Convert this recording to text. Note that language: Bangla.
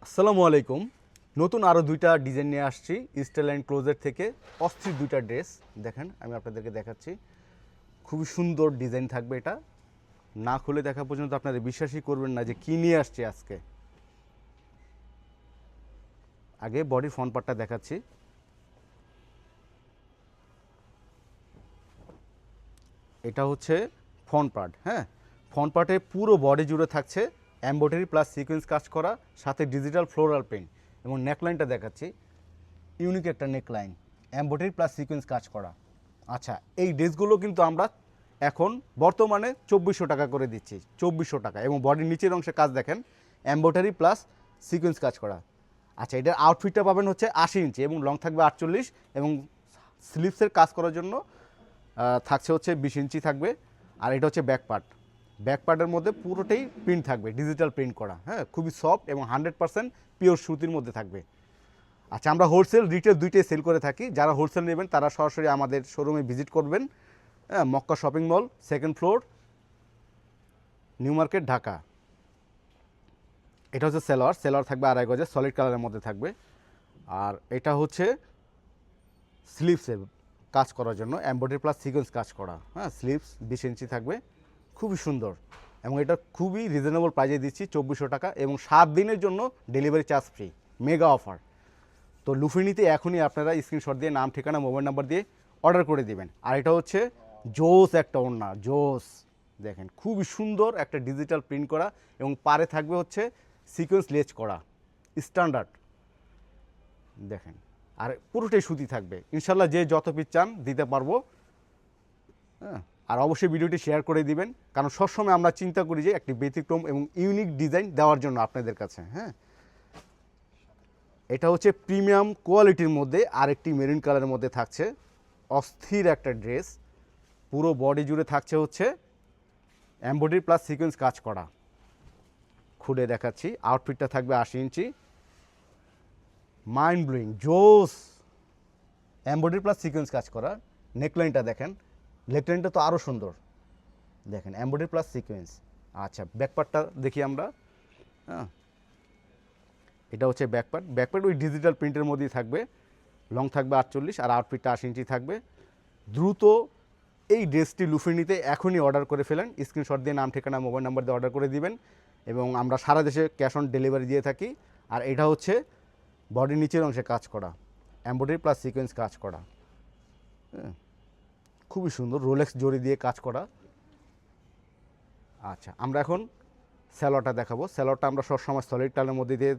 আসসালামু আলাইকুম। নতুন আরও দুইটা ডিজাইন নিয়ে আসছি স্টাইল অ্যান্ড ক্লোজেট থেকে। অস্থির দুইটা ড্রেস দেখেন, আমি আপনাদেরকে দেখাচ্ছি। খুবই সুন্দর ডিজাইন থাকবে এটা। না খুলে দেখা পর্যন্ত আপনারা বিশ্বাসই করবেন না যে কী নিয়ে আসছি আজকে। আগে বডি ফ্রন্ট পার্টটা দেখাচ্ছি। এটা হচ্ছে ফ্রন্ট পার্ট। হ্যাঁ, ফ্রন্ট পার্টে পুরো বডি জুড়ে থাকছে এমব্রয়ডারি প্লাস সিকোয়েন্স কাজ করা, সাথে ডিজিটাল ফ্লোরাল প্রিন্ট। এবং নেকলাইনটা দেখাচ্ছি, ইউনিক একটা নেকলাইন, এমব্রয়ডারি প্লাস সিকোয়েন্স কাজ করা। আচ্ছা, এই ড্রেসগুলো কিন্তু আমরা এখন বর্তমানে 2400 টাকা করে দিচ্ছি, 2400 টাকা। এবং বডির নিচের অংশে কাজ দেখেন, এমব্রয়ডারি প্লাস সিকোয়েন্স কাজ করা। আচ্ছা, এটার আউটফিটটা পাবেন হচ্ছে 80 ইঞ্চি এবং লং থাকবে 48, এবং স্লিভসের কাজ করার জন্য থাকছে হচ্ছে 20 ইঞ্চি থাকবে। আর এটা হচ্ছে ব্যাক পার্ট। ব্যাক পার্টের মধ্যে পুরোটাই প্রিন্ট থাকবে, ডিজিটাল প্রিন্ট করা। হ্যাঁ, খুবই সফট এবং 100% পিওর সুতির মধ্যে থাকবে। আচ্ছা, আমরা হোলসেল রিটেল দুইটাই সেল করে থাকি। যারা হোলসেল নেবেন তারা সরাসরি আমাদের শোরুমে ভিজিট করবেন। হ্যাঁ, Mecca shopping mall, 2nd floor, new market, Dhaka. এটা হচ্ছে সেলোয়ার থাকবে 2.5 গজে, সলিড কালারের মধ্যে থাকবে। আর এটা হচ্ছে স্লিভসের কাজ করার জন্য এমব্রয়ডারি প্লাস সিকোয়েন্স কাজ করা। হ্যাঁ, স্লিভস 20 ইঞ্চি থাকবে, খুবই সুন্দর। এবং এটা খুবই রিজনেবল প্রাইজে দিচ্ছি, 2400 টাকা, এবং 7 দিনের জন্য delivery charge free, mega offer. তো লুফিনিতে এখনই আপনারা স্ক্রিনশট দিয়ে নাম, ঠিকানা, মোবাইল নাম্বার দিয়ে অর্ডার করে দিবেন। আর এটা হচ্ছে জোস একটা ওড়না, জোস। দেখেন, খুবই সুন্দর একটা ডিজিটাল প্রিন্ট করা, এবং পারে থাকবে হচ্ছে সিকোয়েন্স লেজ করা, স্ট্যান্ডার্ড। দেখেন, আর পুরোটাই সুতি থাকবে। ইনশাল্লাহ যে যত পিস চান দিতে পারবো। হ্যাঁ, আর অবশ্যই ভিডিওটি শেয়ার করে দিবেন, কারণ সবসময় আমরা চিন্তা করি যে একটি ব্যতিক্রম এবং ইউনিক ডিজাইন দেওয়ার জন্য আপনাদের কাছে। হ্যাঁ, এটা হচ্ছে প্রিমিয়াম কোয়ালিটির মধ্যে আরেকটি মেরুন কালারের মধ্যে থাকছে, অস্থির একটা ড্রেস। পুরো বডি জুড়ে থাকছে হচ্ছে এমব্রয়ডারি প্লাস সিকোয়েন্স কাজ করা। খুলে দেখাচ্ছি, আউটফিটটা থাকবে 80 ইঞ্চি, মাইন্ড ব্লোয়িং, জোস, এমব্রয়ডারি প্লাস সিকোয়েন্স কাজ করা। নেকলাইনটা দেখেন, নেকলাইনটা তো আরও সুন্দর। দেখেন, এমব্রয়ডারি প্লাস সিকোয়েন্স। আচ্ছা, ব্যাকপার্টটা দেখি আমরা। হ্যাঁ, এটা হচ্ছে ব্যাকপার্ট ওই ডিজিটাল প্রিন্টের মধ্যেই থাকবে। লং থাকবে 48, আর আউটফিটটা 80 ইঞ্চি থাকবে। দ্রুত এই ড্রেসটি লুফিনিতে এখনই অর্ডার করে ফেলেন। স্ক্রিনশট দিয়ে নাম, ঠিকানা, মোবাইল নাম্বার দিয়ে অর্ডার করে দিবেন, এবং আমরা সারা দেশে ক্যাশ অন ডেলিভারি দিয়ে থাকি। আর এটা হচ্ছে বডির নিচের অংশে কাজ করা, এমব্রয়ডারি প্লাস সিকোয়েন্স কাজ করা। হ্যাঁ, খুবই সুন্দর, রোলেক্স জড়ি দিয়ে কাজ করা। আচ্ছা, আমরা এখন স্যালোয়ারটা দেখাবো। স্যালোয়ারটা আমরা সবসময় সলিড টালের মধ্যে দিয়ে